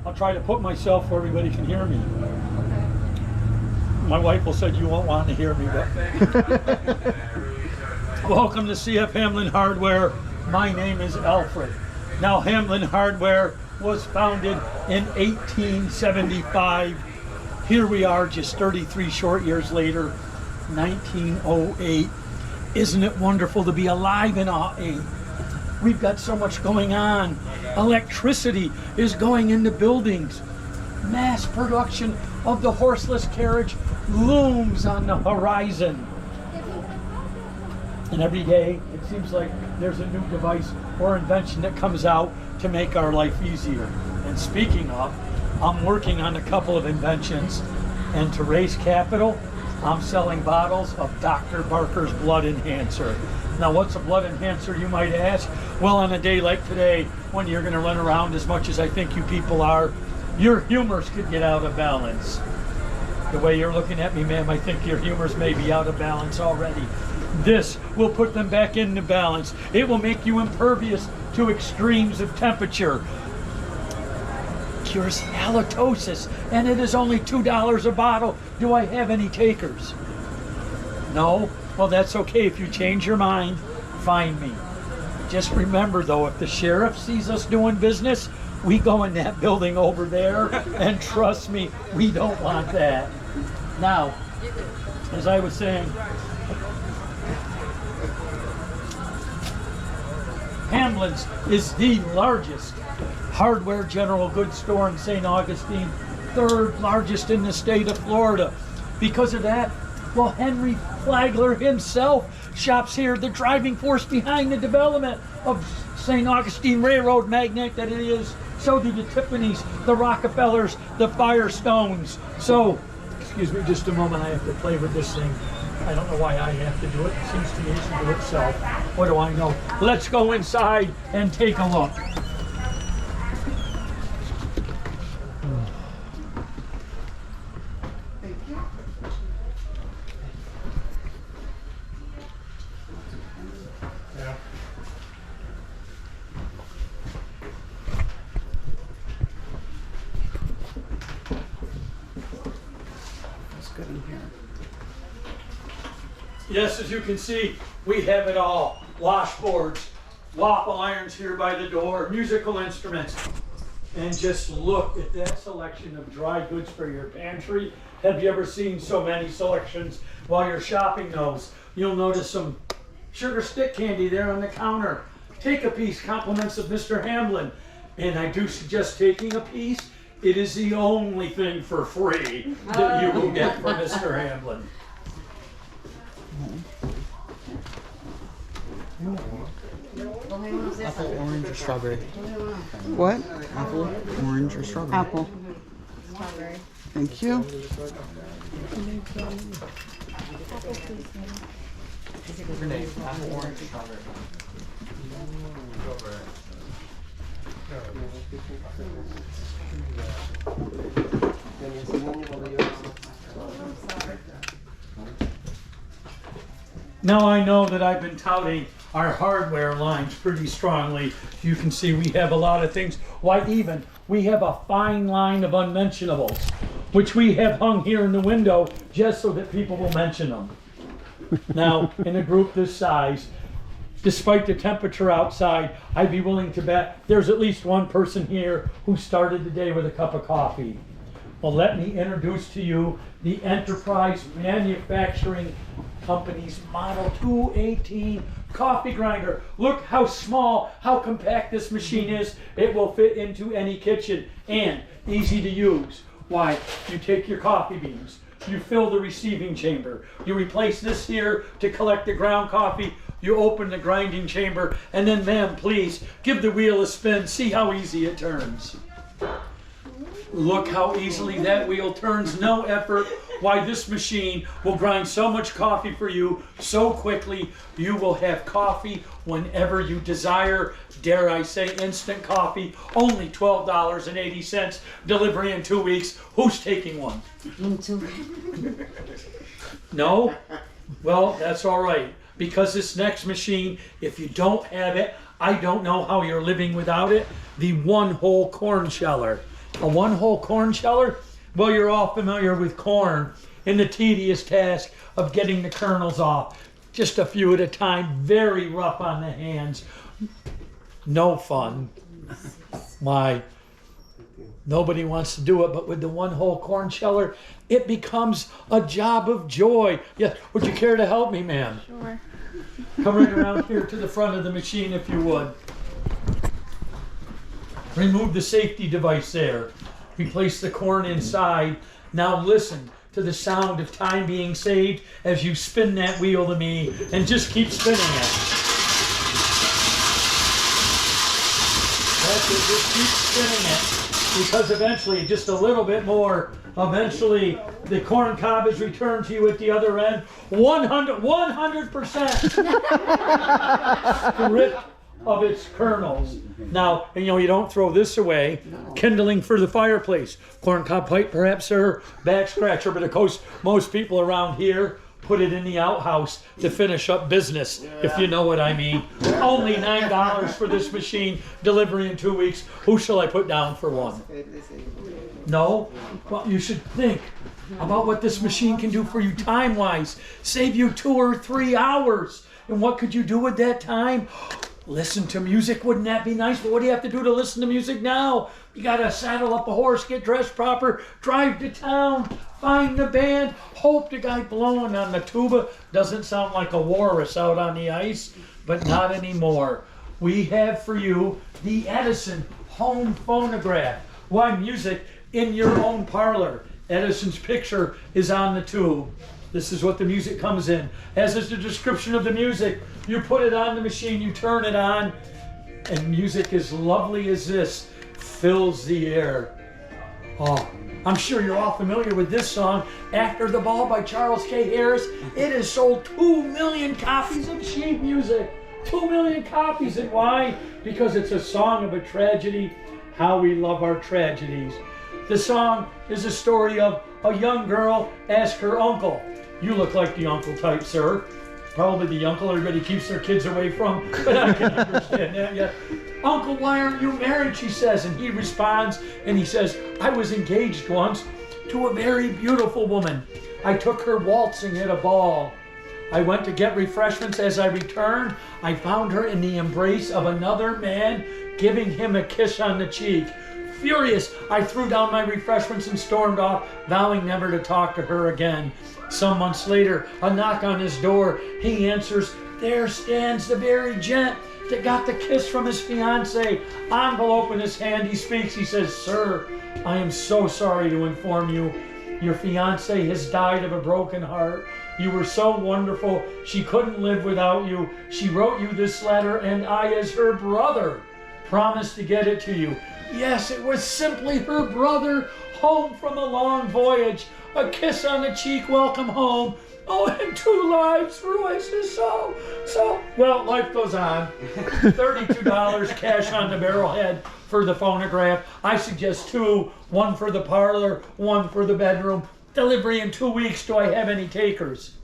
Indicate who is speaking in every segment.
Speaker 1: I'll try to put myself where everybody can hear me. My wife will say you won't want to hear me, but welcome to CF Hamlin Hardware. My name is Alfred. Now, Hamlin Hardware was founded in 1875. Here we are just 33 short years later, 1908. Isn't it wonderful to be alive in 08? We've got so much going on. Electricity is going into buildings. Mass production of the horseless carriage looms on the horizon. And every day, it seems like there's a new device or invention that comes out to make our life easier. And speaking of, I'm working on a couple of inventions, and to raise capital, I'm selling bottles of Dr. Barker's blood enhancer. Now, what's a blood enhancer, you might ask? Well, on a day like today, when you're gonna run around as much as I think you people are, your humors could get out of balance. The way you're looking at me, ma'am, I think your humors may be out of balance already. This will put them back into balance. It will make you impervious to extremes of temperature. Cures halitosis, and it is only $2 a bottle. Do I have any takers? No? Well, that's okay. If you change your mind, find me. Just remember, though, if the sheriff sees us doing business, we go in that building over there, and trust me, we don't want that. Now, as I was saying, Hamlin's is the largest hardware general goods store in St. Augustine, third largest in the state of Florida. Because of that, well, Henry Flagler himself shops here, the driving force behind the development of St. Augustine Railroad magnate that it is. So do the Tiffany's, the Rockefellers, the Firestones. So, excuse me just a moment, I have to play with this thing. I don't know why I have to do it. It seems to me it should do itself. What do I know? Let's go inside and take a look. Yes, as you can see, we have it all. Washboards, waffle irons here by the door, musical instruments. And just look at that selection of dry goods for your pantry. Have you ever seen so many selections while you're shopping those? You'll notice some sugar stick candy there on the counter. Take a piece, compliments of Mr. Hamlin. And I do suggest taking a piece. It is the only thing for free that you will get from Mr. Hamlin.
Speaker 2: Apple, orange, or strawberry?
Speaker 3: What?
Speaker 2: Apple, orange, or strawberry?
Speaker 3: Apple.
Speaker 4: Strawberry.
Speaker 3: Thank you.
Speaker 2: Renee, apple, orange, strawberry.
Speaker 1: Now I know that I've been touting our hardware lines pretty strongly. You can see we have a lot of things. Why, even we have a fine line of unmentionables, which we have hung here in the window just so that people will mention them. Now, in a group this size, despite the temperature outside, I'd be willing to bet there's at least one person here who started the day with a cup of coffee. Well, let me introduce to you the Enterprise Manufacturing Company's Model 218 coffee grinder. Look how small, how compact this machine is. It will fit into any kitchen and easy to use. Why? You take your coffee beans, you fill the receiving chamber, you replace this here to collect the ground coffee, you open the grinding chamber, and then, ma'am, please give the wheel a spin. See how easy it turns. Look how easily that wheel turns, no effort. Why, this machine will grind so much coffee for you so quickly, you will have coffee whenever you desire. Dare I say instant coffee, only $12.80, delivery in 2 weeks. Who's taking one? No? Well, that's all right, because this next machine, if you don't have it, I don't know how you're living without it, the one-hole corn sheller. A one-hole corn sheller? Well, you're all familiar with corn and the tedious task of getting the kernels off. Just a few at a time, very rough on the hands. No fun. Why? Nobody wants to do it, but with the one-hole corn sheller, it becomes a job of joy. Yes, would you care to help me, ma'am?
Speaker 4: Sure.
Speaker 1: Come right around here to the front of the machine if you would. Remove the safety device there. Replace the corn inside. Now listen to the sound of time being saved as you spin that wheel to me, and just keep spinning it. That's it, just keep spinning it, because eventually, just a little bit more, eventually the corn cob is returned to you at the other end, 100% stripped of its kernels. Now, you don't throw this away. Kindling for the fireplace. Corn cob pipe, perhaps, or back scratcher, but of course, most people around here put it in the outhouse to finish up business, if you know what I mean. Only $9 for this machine, delivery in 2 weeks. Who shall I put down for one? No? Well, you should think about what this machine can do for you time-wise. Save you 2 or 3 hours. And what could you do with that time? Listen to music, wouldn't that be nice? But what do you have to do to listen to music now? You gotta saddle up a horse, get dressed proper, drive to town, find the band, hope the guy blowing on the tuba doesn't sound like a walrus out on the ice, but not anymore. We have for you the Edison home phonograph. Why, music in your own parlor. Edison's picture is on the tube. This is what the music comes in. As is the description of the music. You put it on the machine, you turn it on, and music as lovely as this fills the air. Oh, I'm sure you're all familiar with this song, After the Ball by Charles K. Harris. It has sold 2 million copies of sheet music. 2 million copies. And why? Because it's a song of a tragedy. How we love our tragedies. The song is a story of a young girl asked her uncle. You look like the uncle type, sir. Probably the uncle everybody keeps their kids away from, but I can understand that, yeah. Uncle, why aren't you married, she says, and he responds, and he says, I was engaged once to a very beautiful woman. I took her waltzing at a ball. I went to get refreshments. As I returned, I found her in the embrace of another man, giving him a kiss on the cheek. Furious, I threw down my refreshments and stormed off, vowing never to talk to her again. Some months later, a knock on his door. He answers, there stands the very gent that got the kiss from his fiancée. Envelope in his hand, he speaks. He says, sir, I am so sorry to inform you. Your fiancée has died of a broken heart. You were so wonderful. She couldn't live without you. She wrote you this letter, and I, as her brother, promised to get it to you. Yes, it was simply her brother, home from a long voyage. A kiss on the cheek, welcome home. Oh, and 2 lives for us is so. Well, life goes on. $32 cash on the barrelhead for the phonograph. I suggest 2, 1 for the parlor, 1 for the bedroom. Delivery in 2 weeks. Do I have any takers?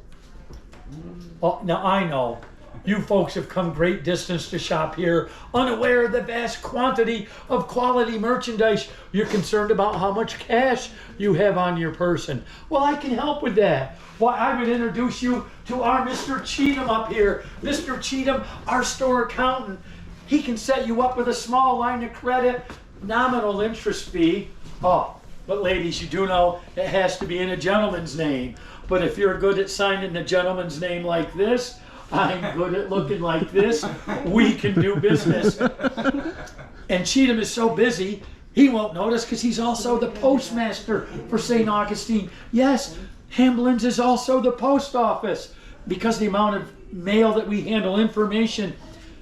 Speaker 1: Oh, now I know. You folks have come great distance to shop here, unaware of the vast quantity of quality merchandise. You're concerned about how much cash you have on your person. Well, I can help with that. Why, I would introduce you to our Mr. Cheatham up here. Mr. Cheatham, our store accountant. He can set you up with a small line of credit, nominal interest fee. Oh, but ladies, you do know it has to be in a gentleman's name. But if you're good at signing the gentleman's name like this, I'm good at looking like this, we can do business. And Cheatham is so busy, he won't notice because he's also the postmaster for St. Augustine. Yes, Hamblin's is also the post office. Because the amount of mail that we handle, information,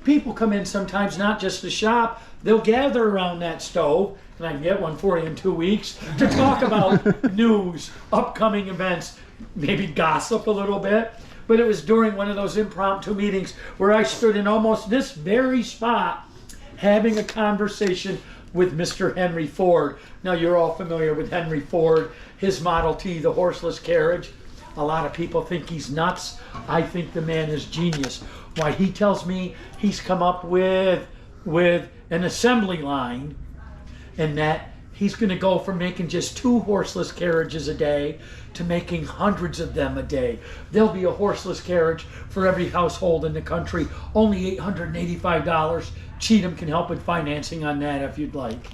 Speaker 1: people come in sometimes not just to shop, they'll gather around that stove, and I can get one for you in 2 weeks, to talk about news, upcoming events, maybe gossip a little bit. But it was during one of those impromptu meetings where I stood in almost this very spot having a conversation with Mr. Henry Ford. Now, you're all familiar with Henry Ford, his Model T, the horseless carriage. A lot of people think he's nuts. I think the man is genius. Why, he tells me he's come up with an assembly line, and that he's going to go from making just 2 horseless carriages a day to making hundreds of them a day. There'll be a horseless carriage for every household in the country, only $885. Cheatham can help with financing on that if you'd like.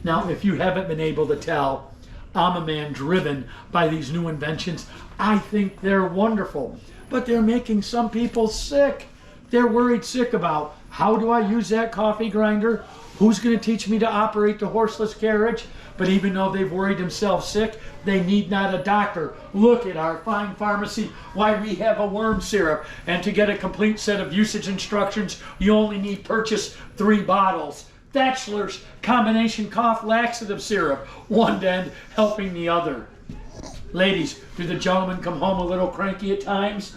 Speaker 1: Now, if you haven't been able to tell, I'm a man driven by these new inventions. I think they're wonderful, but they're making some people sick. They're worried sick about, how do I use that coffee grinder? Who's going to teach me to operate the horseless carriage? But even though they've worried themselves sick, they need not a doctor. Look at our fine pharmacy, why we have a worm syrup. And to get a complete set of usage instructions, you only need purchase 3 bottles. Thatchler's combination cough laxative syrup, one end helping the other. Ladies, do the gentlemen come home a little cranky at times?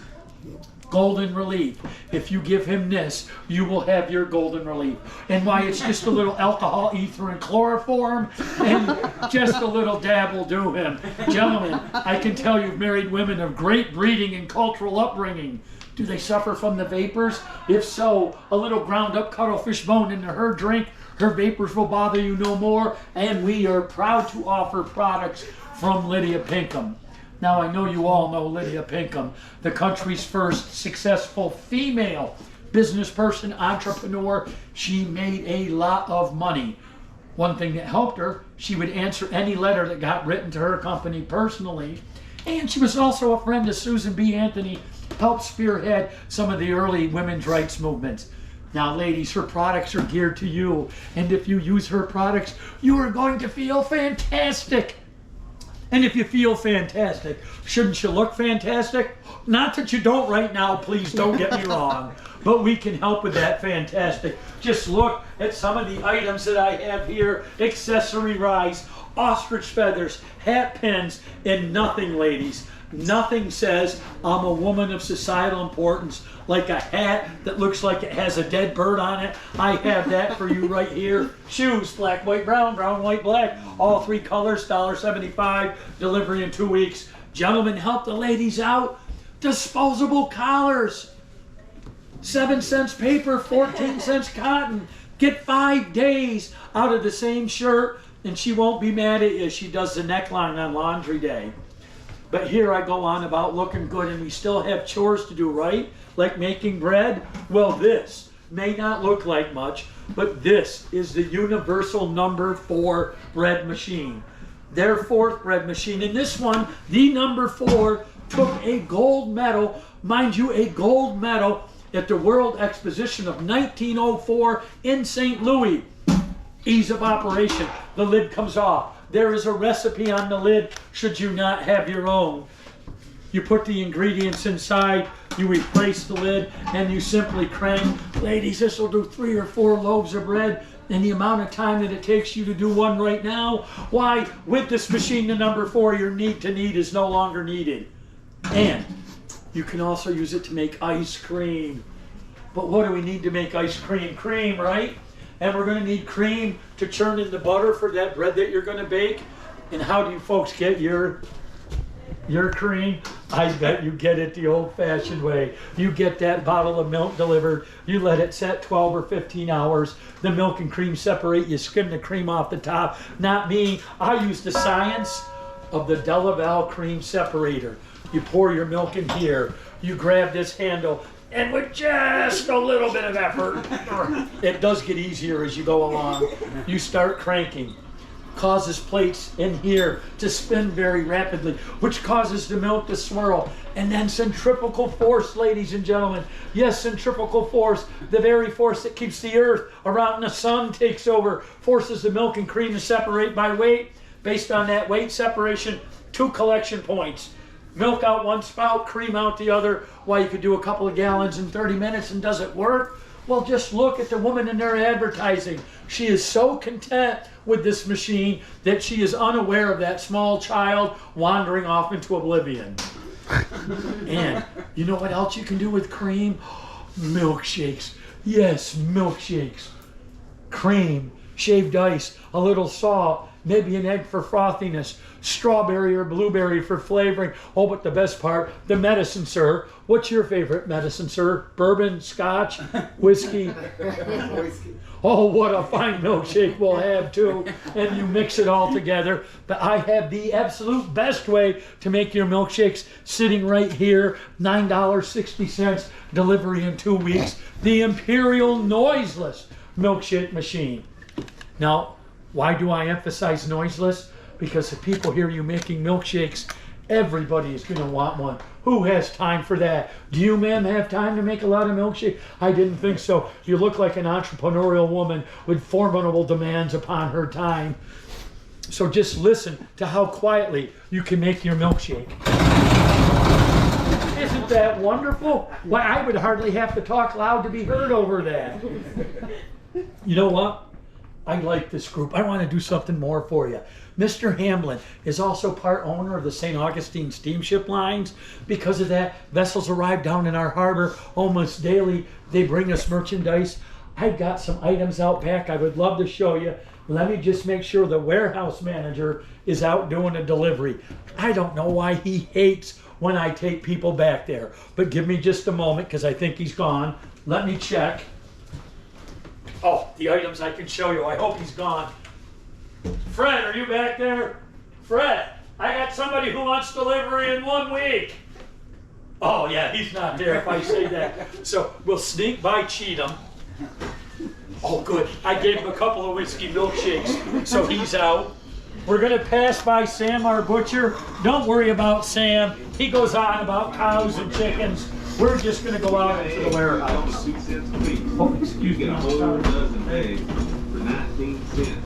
Speaker 1: Golden relief. If you give him this, you will have your golden relief. And why, it's just a little alcohol, ether, and chloroform, and just a little dab will do him. Gentlemen, I can tell you've married women of great breeding and cultural upbringing. Do they suffer from the vapors? If so, a little ground up cuttlefish bone into her drink, her vapors will bother you no more, and we are proud to offer products from Lydia Pinkham. Now, I know you all know Lydia Pinkham, the country's first successful female business person, entrepreneur. She made a lot of money. One thing that helped her, she would answer any letter that got written to her company personally. And she was also a friend to Susan B. Anthony, helped spearhead some of the early women's rights movements. Now, ladies, her products are geared to you. And if you use her products, you are going to feel fantastic. And if you feel fantastic, shouldn't you look fantastic? Not that you don't right now, please don't get me wrong. But we can help with that fantastic. Just look at some of the items that I have here. Accessory rice, ostrich feathers, hat pins, and nothing, ladies. Nothing says I'm a woman of societal importance like a hat that looks like it has a dead bird on it. I have that for you right here. Shoes, black, white, brown, brown, white, black. All 3 colors, $1.75. Delivery in 2 weeks. Gentlemen, help the ladies out. Disposable collars. 7 cents paper, 14 cents cotton. Get 5 days out of the same shirt, and she won't be mad at you. She does the neckline on laundry day. But here I go on about looking good, and we still have chores to do, right? Like making bread. Well, this may not look like much, but this is the universal number 4 bread machine. Their 4th bread machine. And this one, the number 4, took a gold medal, mind you, a gold medal at the World Exposition of 1904 in St. Louis. Ease of operation. The lid comes off. There is a recipe on the lid should you not have your own. You put the ingredients inside, you replace the lid, and you simply crank. Ladies, this will do 3 or 4 loaves of bread in the amount of time that it takes you to do one right now. Why, with this machine, the number 4, your need to knead is no longer needed. And you can also use it to make ice cream. But what do we need to make ice cream? Cream, right? And we're going to need cream to churn in the butter for that bread that you're going to bake. And how do you folks get your cream? I bet you get it the old-fashioned way. You get that bottle of milk delivered. You let it set 12 or 15 hours. The milk and cream separate. You skim the cream off the top. Not me. I use the science of the Delaval cream separator. You pour your milk in here. You grab this handle. And with just a little bit of effort, it does get easier as you go along. You start cranking. Causes plates in here to spin very rapidly, which causes the milk to swirl. And then centrifugal force, ladies and gentlemen. Yes, centrifugal force, the very force that keeps the earth around the sun, takes over, forces the milk and cream to separate by weight. Based on that weight separation, 2 collection points. Milk out one spout, cream out the other. Why, you could do a couple of gallons in 30 minutes, and does it work? Well, just look at the woman in their advertising. She is so content with this machine that she is unaware of that small child wandering off into oblivion. And you know what else you can do with cream? Milkshakes. Yes, milkshakes. Cream, shaved ice, a little salt, maybe an egg for frothiness, strawberry or blueberry for flavoring. Oh, but the best part, the medicine, sir. What's your favorite medicine, sir? Bourbon, scotch, whiskey? Oh, what a fine milkshake we'll have too. And you mix it all together. But I have the absolute best way to make your milkshakes sitting right here. $9.60, delivery in 2 weeks. The Imperial Noiseless Milkshake Machine. Now, why do I emphasize noiseless? Because if people hear you making milkshakes, everybody is going to want one. Who has time for that? Do you, ma'am, have time to make a lot of milkshake? I didn't think so. You look like an entrepreneurial woman with formidable demands upon her time. So just listen to how quietly you can make your milkshake. Isn't that wonderful? Why, I would hardly have to talk loud to be heard over that. You know what? I like this group. I want to do something more for you. Mr. Hamlin is also part owner of the St. Augustine steamship lines. Because of that, vessels arrive down in our harbor almost daily. They bring us merchandise. I've got some items out back I would love to show you. Let me just make sure the warehouse manager is out doing a delivery. I don't know why he hates when I take people back there. But give me just a moment because I think he's gone. Let me check. Oh, the items I can show you. I hope he's gone. Fred, are you back there? Fred, I got somebody who wants delivery in 1 week. Oh, yeah, he's not there if I say that. So we'll sneak by Cheatham. Oh, good. I gave him a couple of whiskey milkshakes, so he's out. We're going to pass by Sam, our butcher. Don't worry about Sam. He goes on about cows and chickens. We're just going to go out into the warehouse. Oh, excuse me. I'm sorry.
Speaker 4: Dozen eggs for 19 cents.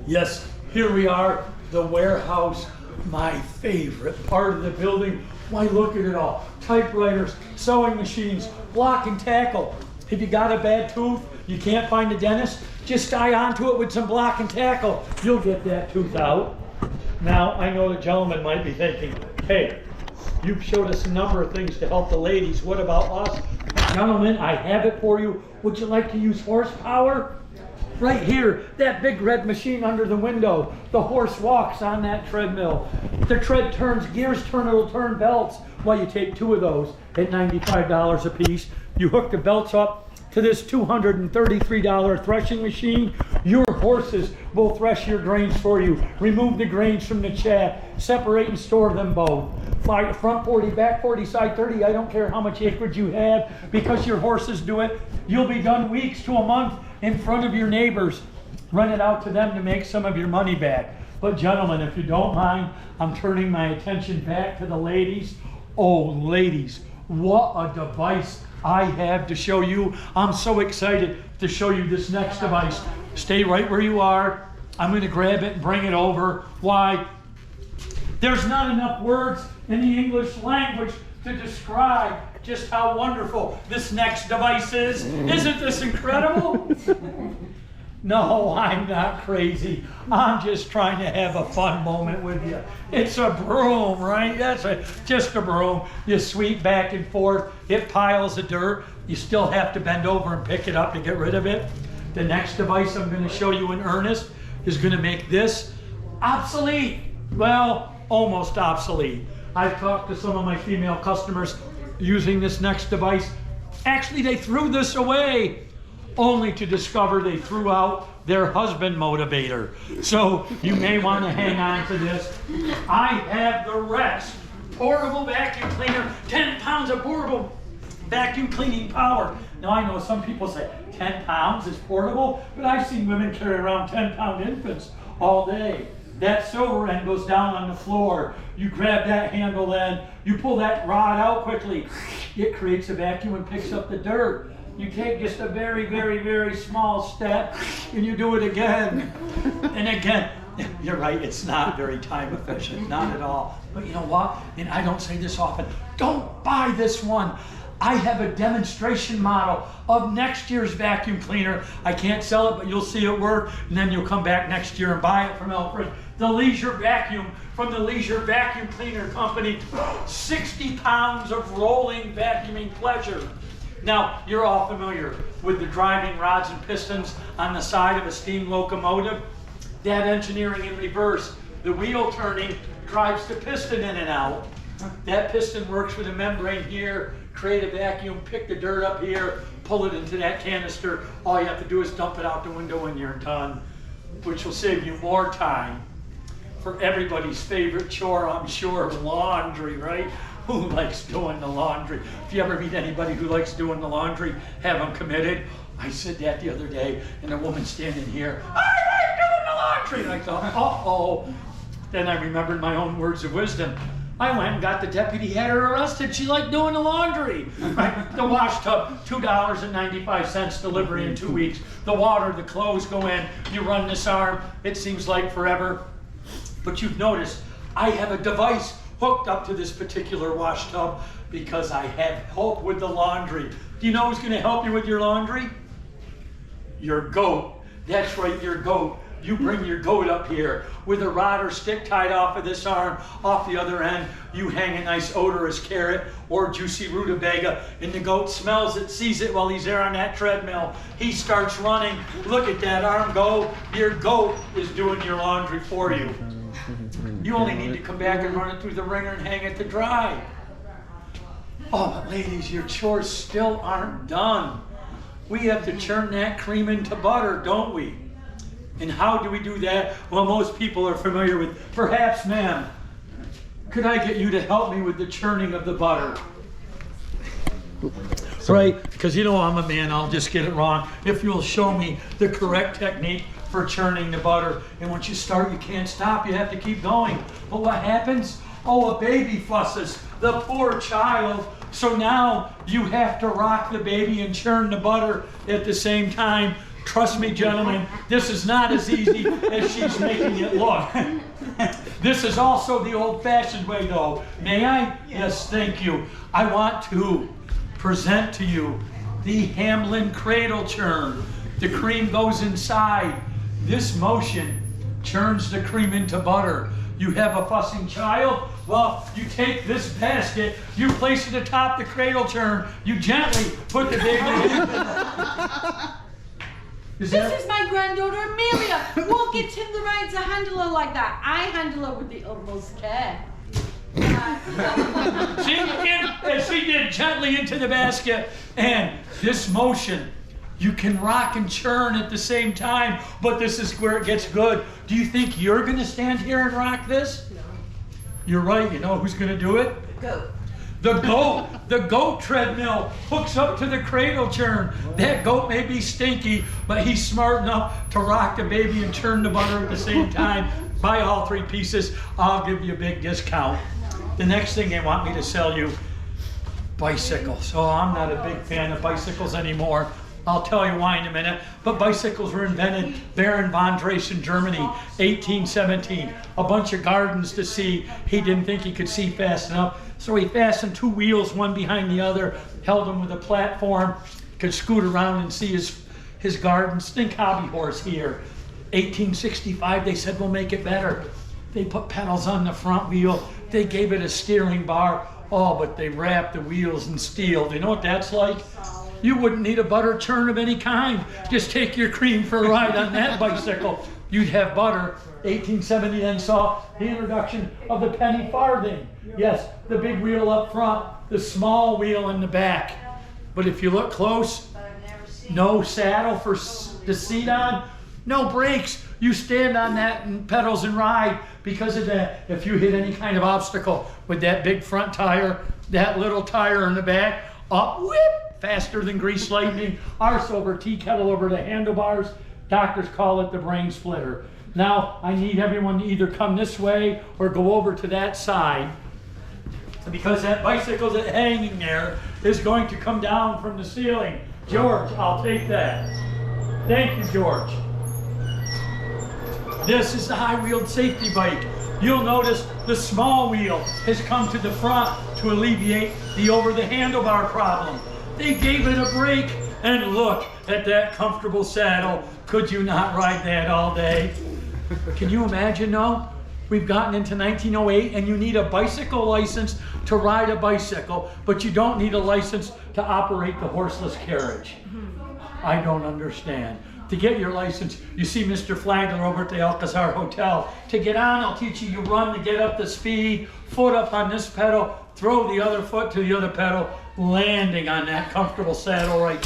Speaker 1: Yes, here we are, the warehouse, my favorite part of the building. Why, look at it all. Typewriters, sewing machines, block and tackle. If you got a bad tooth, you can't find a dentist, just tie onto it with some block and tackle. You'll get that tooth out. Now, I know the gentleman might be thinking, hey, you've showed us a number of things to help the ladies. What about us? Gentlemen, I have it for you. Would you like to use horsepower? Right here, that big red machine under the window. The horse walks on that treadmill. The tread turns, gears turn, it'll turn belts. Well, you take 2 of those at $95 a piece. You hook the belts up to this $233 threshing machine. Your horses will thresh your grains for you. Remove the grains from the chaff. Separate and store them both. Front 40, back 40, side 30. I don't care how much acreage you have. Because your horses do it, you'll be done weeks to a month in front of your neighbors. Run it out to them to make some of your money back. But gentlemen, if you don't mind, I'm turning my attention back to the ladies. Oh, ladies, what a device I have to show you. I'm so excited to show you this next device. Stay right where you are. I'm going to grab it and bring it over. Why? There's not enough words in the English language to describe just how wonderful this next device is. Isn't this incredible? No, I'm not crazy. I'm just trying to have a fun moment with you. It's a broom, right? Just a broom. You sweep back and forth. It piles of dirt. You still have to bend over and pick it up to get rid of it. The next device I'm going to show you in earnest is going to make this obsolete. Well, almost obsolete. I've talked to some of my female customers using this next device. Actually, they threw this away, only to discover they threw out their husband motivator. So you may want to hang on to this. I have the Rex portable vacuum cleaner, 10 pounds of portable vacuum cleaning power. Now I know some people say 10 pounds is portable, but I've seen women carry around 10-pound infants all day. That silver end goes down on the floor. You grab that handle end, you pull that rod out quickly. It creates a vacuum and picks up the dirt. You take just a very, very, very small step and you do it again. And again, you're right, it's not very time efficient, not at all. But you know what? And I don't say this often, don't buy this one. I have a demonstration model of next year's vacuum cleaner. I can't sell it, but you'll see it work, and then you'll come back next year and buy it from Alfred. The Leisure Vacuum from the Leisure Vacuum Cleaner Company. 60 pounds of rolling vacuuming pleasure. Now, you're all familiar with the driving rods and pistons on the side of a steam locomotive. That engineering in reverse. The wheel turning drives the piston in and out. That piston works with a membrane here, create a vacuum, pick the dirt up here, pull it into that canister. All you have to do is dump it out the window when you're done, which will save you more time. For everybody's favorite chore, I'm sure, laundry, right? Who likes doing the laundry? If you ever meet anybody who likes doing the laundry, have them committed. I said that the other day, and a woman standing here, I like doing the laundry. And I thought, uh-oh. Then I remembered my own words of wisdom. I went and got the deputy, had her arrested. She liked doing the laundry. Right? The wash tub, $2.95 delivery in 2 weeks. The water, the clothes go in. You run this arm. It seems like forever. But you've noticed, I have a device hooked up to this particular wash tub because I have help with the laundry. Do you know who's going to help you with your laundry? Your goat. That's right, your goat. You bring your goat up here with a rod or stick tied off of this arm. Off the other end, you hang a nice odorous carrot or juicy rutabaga, and the goat smells it, sees it while he's there on that treadmill. He starts running. Look at that arm go. Your goat is doing your laundry for you. You only need to come back and run it through the wringer and hang it to dry. Oh, but ladies, your chores still aren't done. We have to churn that cream into butter, don't we? And how do we do that? Well, most people are familiar with, perhaps, ma'am, could I get you to help me with the churning of the butter? Right, because you know I'm a man, I'll just get it wrong. If you'll show me the correct technique for churning the butter, and once you start, you can't stop, you have to keep going. But what happens? Oh, a baby fusses, the poor child. So now you have to rock the baby and churn the butter at the same time. Trust me, gentlemen, this is not as easy as she's making it look. This is also the old-fashioned way, though. May I? Yes, thank you. I want to present to you the Hamlin cradle churn. The cream goes inside. This motion churns the cream into butter. You have a fussing child? Well, you take this basket, you place it atop the cradle churn, you gently put the baby in.
Speaker 5: This is my granddaughter Amelia. Won't get Tim the Ride to handle her like that. I handle her with the utmost care.
Speaker 1: She did gently into the basket, and this motion, you can rock and churn at the same time, but this is where it gets good. Do you think you're gonna stand here and rock this? No. You're right, you know who's gonna do it?
Speaker 5: Goat.
Speaker 1: The goat treadmill hooks up to the cradle churn. That goat may be stinky, but he's smart enough to rock the baby and churn the butter at the same time. Buy all 3 pieces, I'll give you a big discount. The next thing they want me to sell you, bicycles. Oh, I'm not a big fan of bicycles anymore. I'll tell you why in a minute. But bicycles were invented Baron von Dresen, Germany, 1817. A bunch of gardens to see. He didn't think he could see fast enough, so he fastened 2 wheels, one behind the other, held them with a platform, could scoot around and see his gardens. Think hobby horse here. 1865, they said, we'll make it better. They put pedals on the front wheel. They gave it a steering bar. Oh, but they wrapped the wheels in steel. Do you know what that's like? You wouldn't need a butter churn of any kind. Just take your cream for a ride on that bicycle. You'd have butter. 1870 then saw the introduction of the penny farthing. Yes, the big wheel up front, the small wheel in the back. But if you look close, no saddle for the seat on, no brakes. You stand on that and pedals and ride because of that. If you hit any kind of obstacle with that big front tire, that little tire in the back, up, whip, faster than grease lightning, arse over, tea kettle over the handlebars. Doctors call it the brain splitter. Now, I need everyone to either come this way or go over to that side, because that bicycle that's hanging there is going to come down from the ceiling. George, I'll take that. Thank you, George. This is the high-wheeled safety bike. You'll notice the small wheel has come to the front to alleviate the over the handlebar problem. They gave it a break, and look at that comfortable saddle. Could you not ride that all day? Can you imagine now? We've gotten into 1908 and you need a bicycle license to ride a bicycle, but you don't need a license to operate the horseless carriage. I don't understand. To get your license, you see Mr. Flagler over at the Alcazar Hotel. To get on, I'll teach you run to get up the speed, foot up on this pedal, throw the other foot to the other pedal, landing on that comfortable saddle right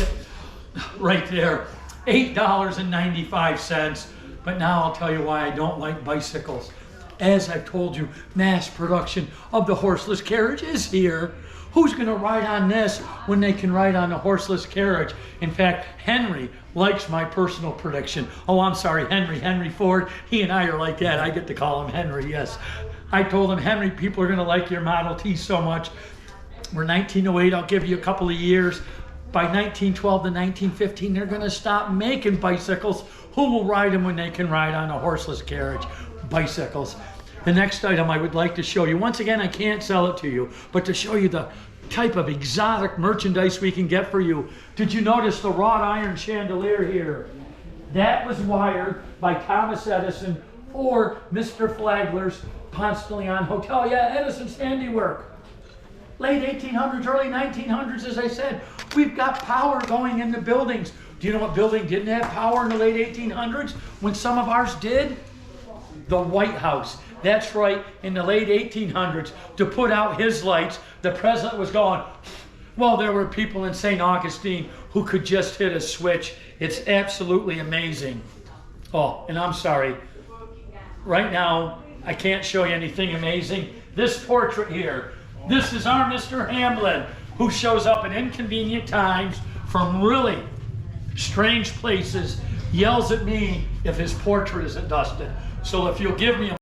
Speaker 1: there. $8.95. But now I'll tell you why I don't like bicycles. As I've told you, mass production of the horseless carriage is here. Who's going to ride on this when they can ride on a horseless carriage? In fact, Henry likes my personal prediction. Oh, I'm sorry, Henry Ford. He and I are like that. I get to call him Henry, yes. I told him, Henry, people are going to like your Model T so much. We're 1908, I'll give you a couple of years. By 1912 to 1915, they're going to stop making bicycles. Who will ride them when they can ride on a horseless carriage? Bicycles. The next item I would like to show you, once again, I can't sell it to you, but to show you the type of exotic merchandise we can get for you. Did you notice the wrought iron chandelier here? That was wired by Thomas Edison for Mr. Flagler's Ponce de Leon Hotel. Yeah, Edison's handiwork. Late 1800s, early 1900s, as I said, we've got power going in the buildings. Do you know what building didn't have power in the late 1800s when some of ours did? The White House. That's right, in the late 1800s, to put out his lights, the president was going, well, there were people in St. Augustine who could just hit a switch. It's absolutely amazing. Oh, and I'm sorry. Right now, I can't show you anything amazing. This portrait here, this is our Mr. Hamlin, who shows up at inconvenient times from really strange places, yells at me if his portrait isn't dusted. So if you'll give me a